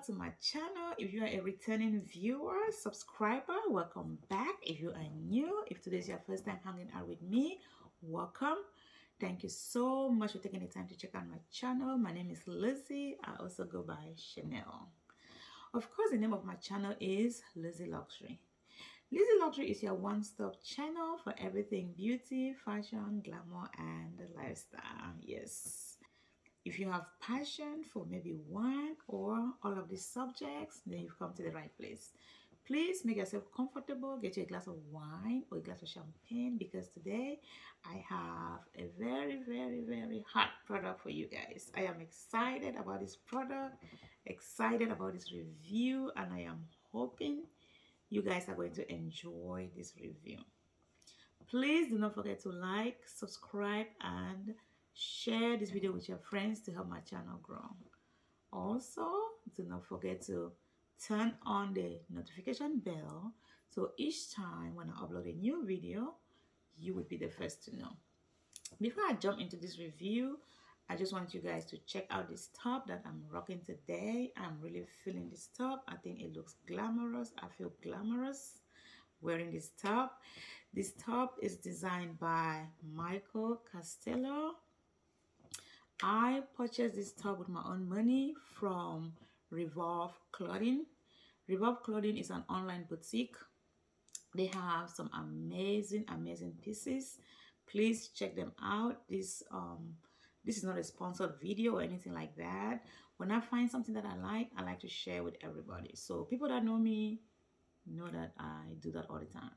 back to my channel. If you are a returning viewer, subscriber, welcome back. If you are new, if today is your first time hanging out with me, welcome. Thank you so much for taking the time to check out my channel. My name is Lizzie. I also go by Chanel. Of course, the name of my channel is Lizzie Luxury. Lizzie Luxury is your one-stop channel for everything beauty, fashion, glamour, and lifestyle. Yes. If you have passion for maybe one or all of these subjects, then you've come to the right place. Please make yourself comfortable, get you a glass of wine or a glass of champagne, because today I have a very hot product for you guys. I am excited about this product, excited about this review, and I am hoping you guys are going to enjoy this review. Please do not forget to like, subscribe, and share this video with your friends to help my channel grow. Also, do not forget to turn on the notification bell so each time when I upload a new video, you would be the first to know. Before I jump into this review, I just want you guys to check out this top that I'm rocking today. I'm really feeling this top. I think it looks glamorous. I feel glamorous wearing this top. This top is designed by Michael Castello. I purchased this top with my own money from Revolve Clothing. Revolve Clothing is an online boutique. They have some amazing pieces. Please check them out. This is not a sponsored video or anything like that. When I find something that I like to share with everybody. So people that know me know that I do that all the time.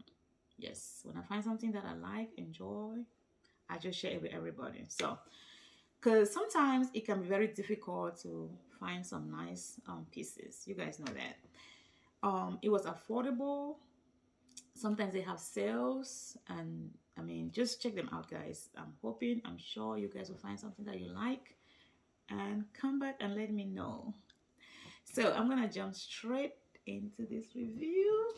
Yes, when I find something that I like, enjoy, I just share it with everybody. So because sometimes it can be very difficult to find some nice pieces. You guys know that. It was affordable. Sometimes they have sales, and I mean, just check them out, guys. I'm sure you guys will find something that you like and come back and let me know. So I'm gonna jump straight into this review.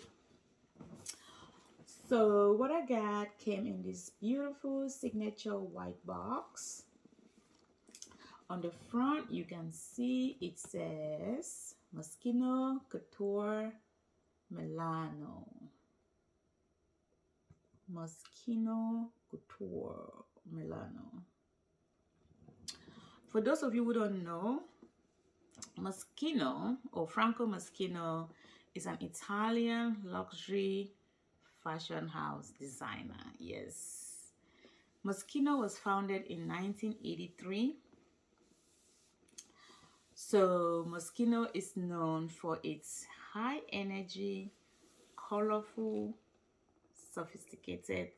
So what I got came in this beautiful signature white box. On the front, you can see it says Moschino Couture Milano. Moschino Couture Milano. For those of you who don't know, Moschino or Franco Moschino is an Italian luxury fashion house designer. Yes. Moschino was founded in 1983. So Moschino is known for its high energy, colorful, sophisticated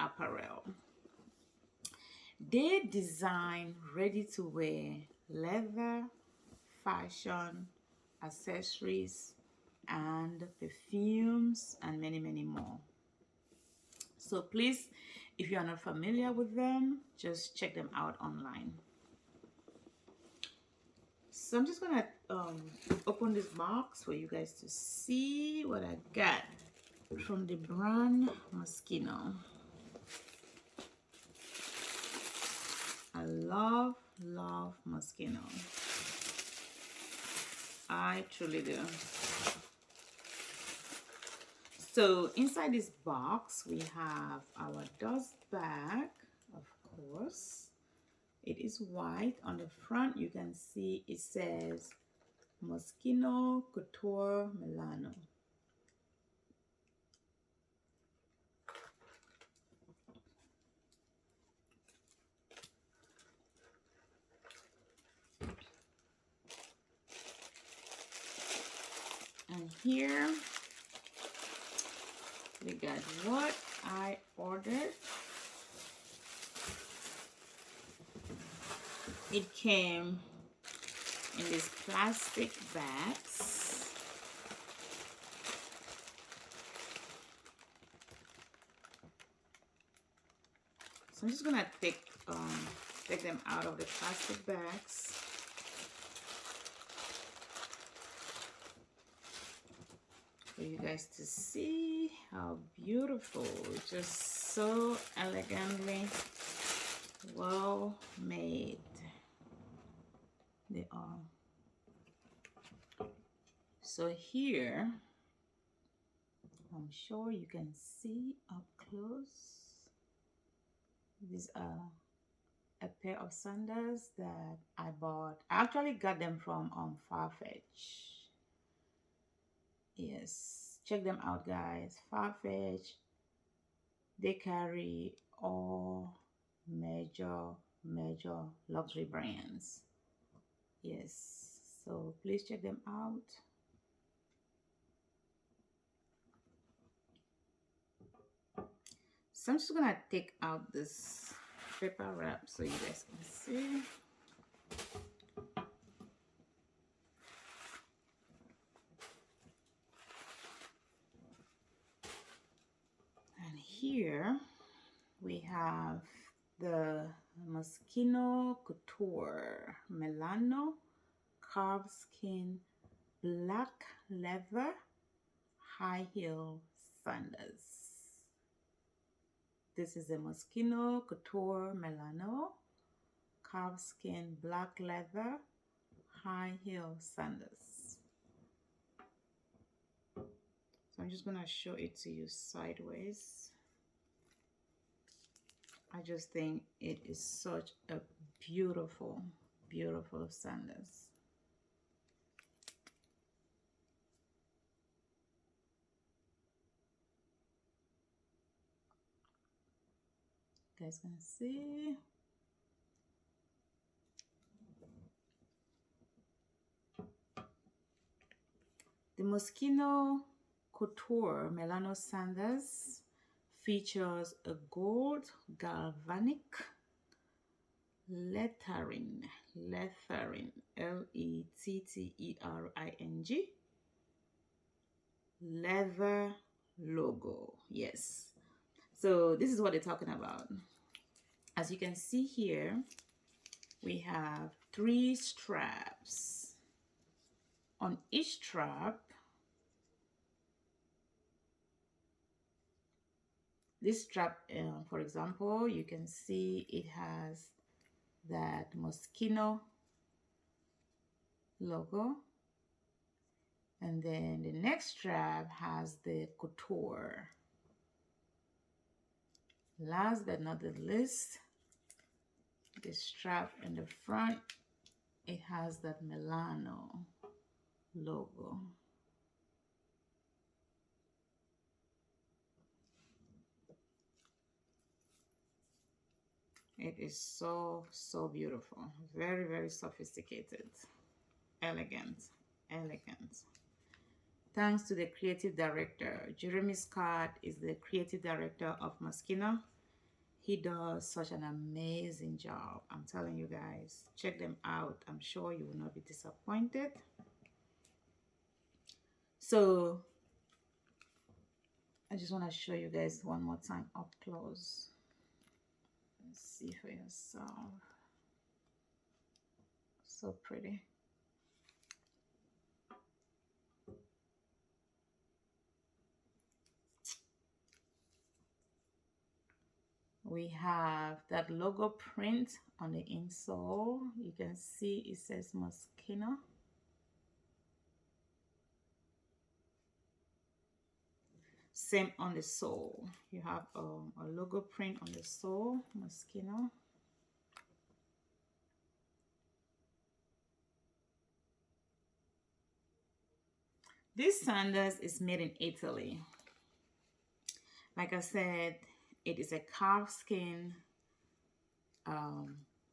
apparel. They design ready-to-wear leather, fashion, accessories, and perfumes, and many more. So please, if you are not familiar with them, just check them out online. So I'm just gonna open this box for you guys to see what I got from the brand Moschino. I love Moschino. I truly do. So inside this box we have our dust bag, of course. It is white. On the front you can see it says Moschino Couture Milano. And here we got what I ordered. It came in these plastic bags. So I'm just gonna take them out of the plastic bags. For you guys to see how beautiful, just so elegantly well made they are. So here, I'm sure you can see up close. These are a pair of sandals that I bought. I actually got them from Farfetch. Yes, check them out, guys. Farfetch. They carry all major luxury brands. Yes, so please check them out. So I'm just gonna take out this paper wrap so you guys can see. And here we have the Moschino Couture Milano Calfskin Black Leather High Heel Sandals. This is the Moschino Couture Milano Calfskin Black Leather High Heel Sandals. So I'm just gonna show it to you sideways. I just think it is such a beautiful sandals. You guys can see. The Moschino Couture Milano Sandals features a gold galvanic lettering, Lettering, leather logo. Yes. So this is what they're talking about. As you can see here, we have 3 straps. On each strap, this strap, for example, you can see it has that Moschino logo. And then the next strap has the couture. Last but not the least, the strap in the front, it has that Milano logo. It is so beautiful. Very sophisticated. Elegant. Thanks to the creative director. Jeremy Scott is the creative director of Moschino. He does such an amazing job. I'm telling you guys, check them out. I'm sure you will not be disappointed. So I just want to show you guys one more time up close. See for yourself. So pretty. We have that logo print on the insole. You can see it says Moschino. Same on the sole. You have a logo print on the sole, Moschino. This sandals is made in Italy. Like I said, it is a calfskin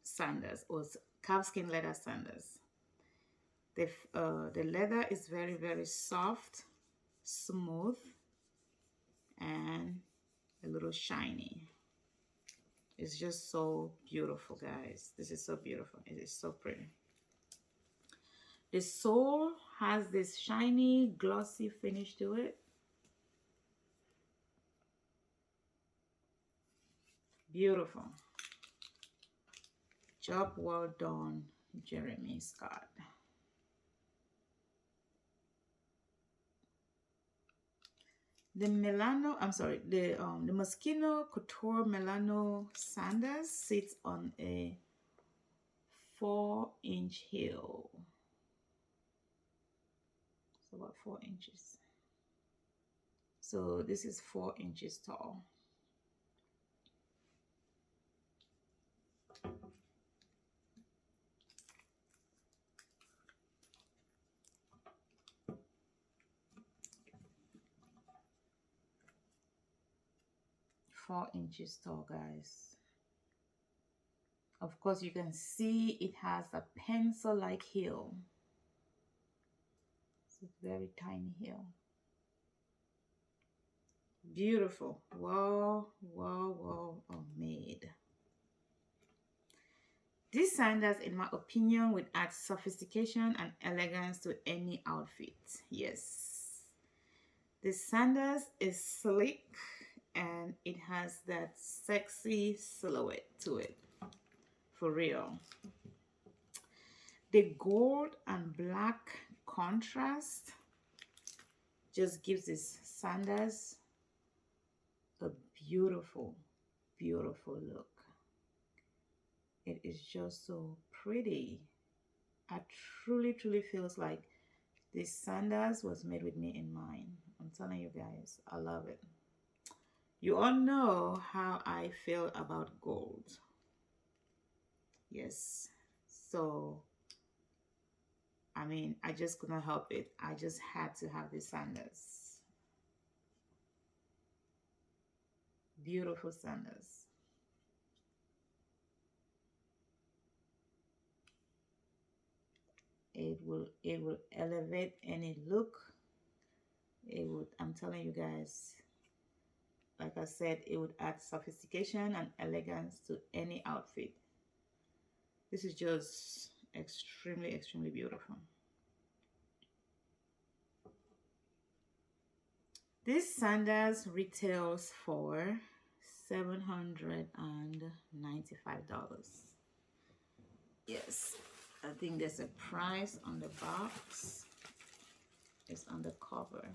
sandals, or calfskin leather sandals. The leather is very soft, smooth, and a little shiny. It's just so beautiful, guys. This is so beautiful. It is so pretty. The sole has this shiny, glossy finish to it. Beautiful. Job well done, Jeremy Scott. The Moschino Couture Milano Sandals sits on a 4-inch heel. So about 4 inches. So this is 4 inches tall. Four inches tall, guys. Of course, you can see it has a pencil-like heel. It's a very tiny heel. Beautiful. Wow, wow, wow, made. These sandals, in my opinion, would add sophistication and elegance to any outfit. Yes. This sandals is sleek and it has that sexy silhouette to it. For real. The gold and black contrast just gives these sandals a beautiful, beautiful look. It is just so pretty. I truly, truly feels like this sandals was made with me in mind. I'm telling you guys, I love it. You all know how I feel about gold. Yes. So, I mean, I just couldn't help it. I just had to have these sandals. Beautiful sandals. It will elevate any look. It would, I'm telling you guys, like I said, it would add sophistication and elegance to any outfit. This is just extremely, extremely beautiful. This sandals retails for $795. Yes, I think there's a price on the box. It's on the cover.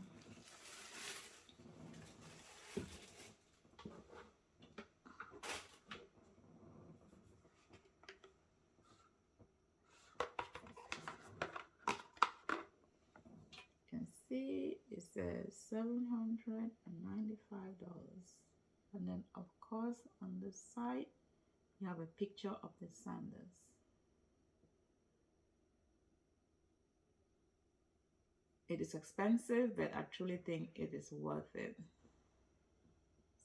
You can see it says $795. And then of course on the side you have a picture of the sandals. It is expensive, but I truly think it is worth it.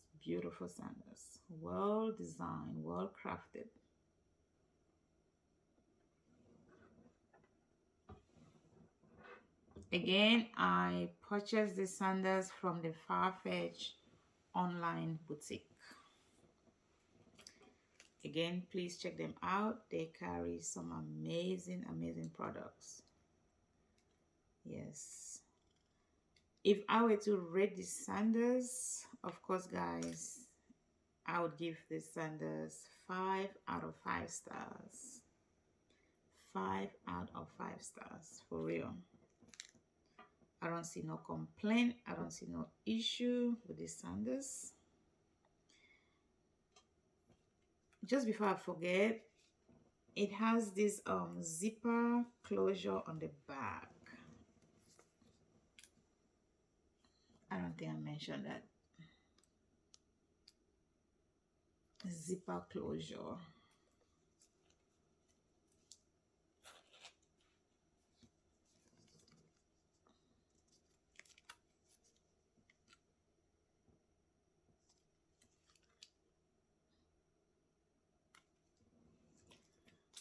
It's beautiful sandals, well designed, well crafted. Again, I purchased the sandals from the Farfetch online boutique. Again, please check them out. They carry some amazing, amazing products. Yes. If I were to rate the sandals, of course, guys, I would give the sandals 5 out of 5 stars. 5 out of 5 stars, for real. I don't see no complaint. I don't see no issue with the sandals. Just before I forget, it has this zipper closure on the back. I don't think I mentioned that. Zipper closure.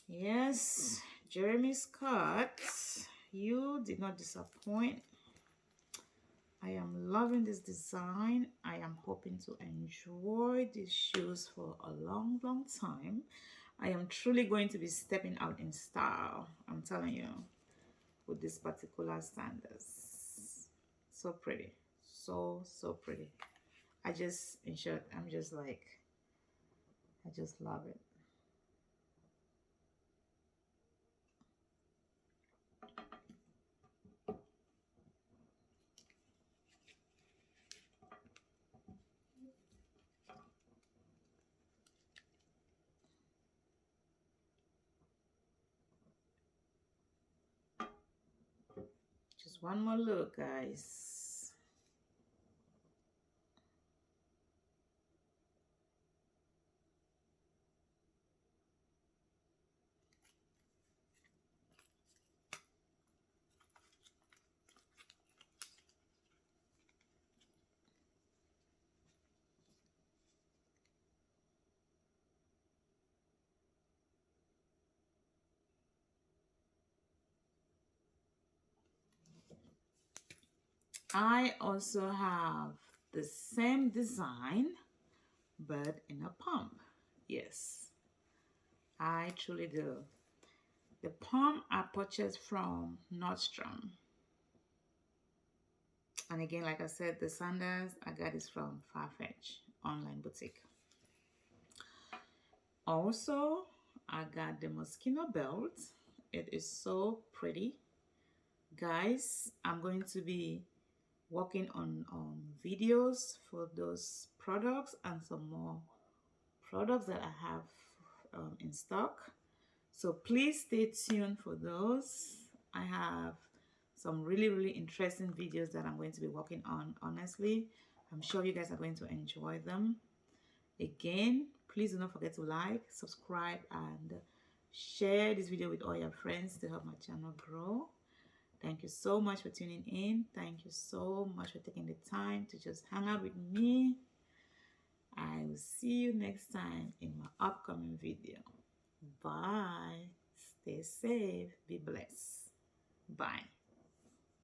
Yes, Jeremy Scott, you did not disappoint. I am loving this design. I am hoping to enjoy these shoes for a long, long time. I am truly going to be stepping out in style, I'm telling you, with this particular sandals. So pretty. So, so pretty. In short, I'm just like, I just love it. Just Just one more look, guys. I also have the same design, but in a pump. Yes, I truly do. The pump I purchased from Nordstrom. And again, like I said, the sandals I got is from Farfetch online boutique. Also, I got the Moschino belt. It is so pretty. Guys, I'm going to be working on videos for those products and some more products that I have in stock. So please stay tuned for those. I have some really interesting videos that I'm going to be working on. Honestly, I'm sure you guys are going to enjoy them. Again, please do not forget to like, subscribe, and share this video with all your friends to help my channel grow. Thank you so much for tuning in. Thank you so much for taking the time to just hang out with me. I will see you next time in my upcoming video. Bye. Stay safe. Be blessed. Bye.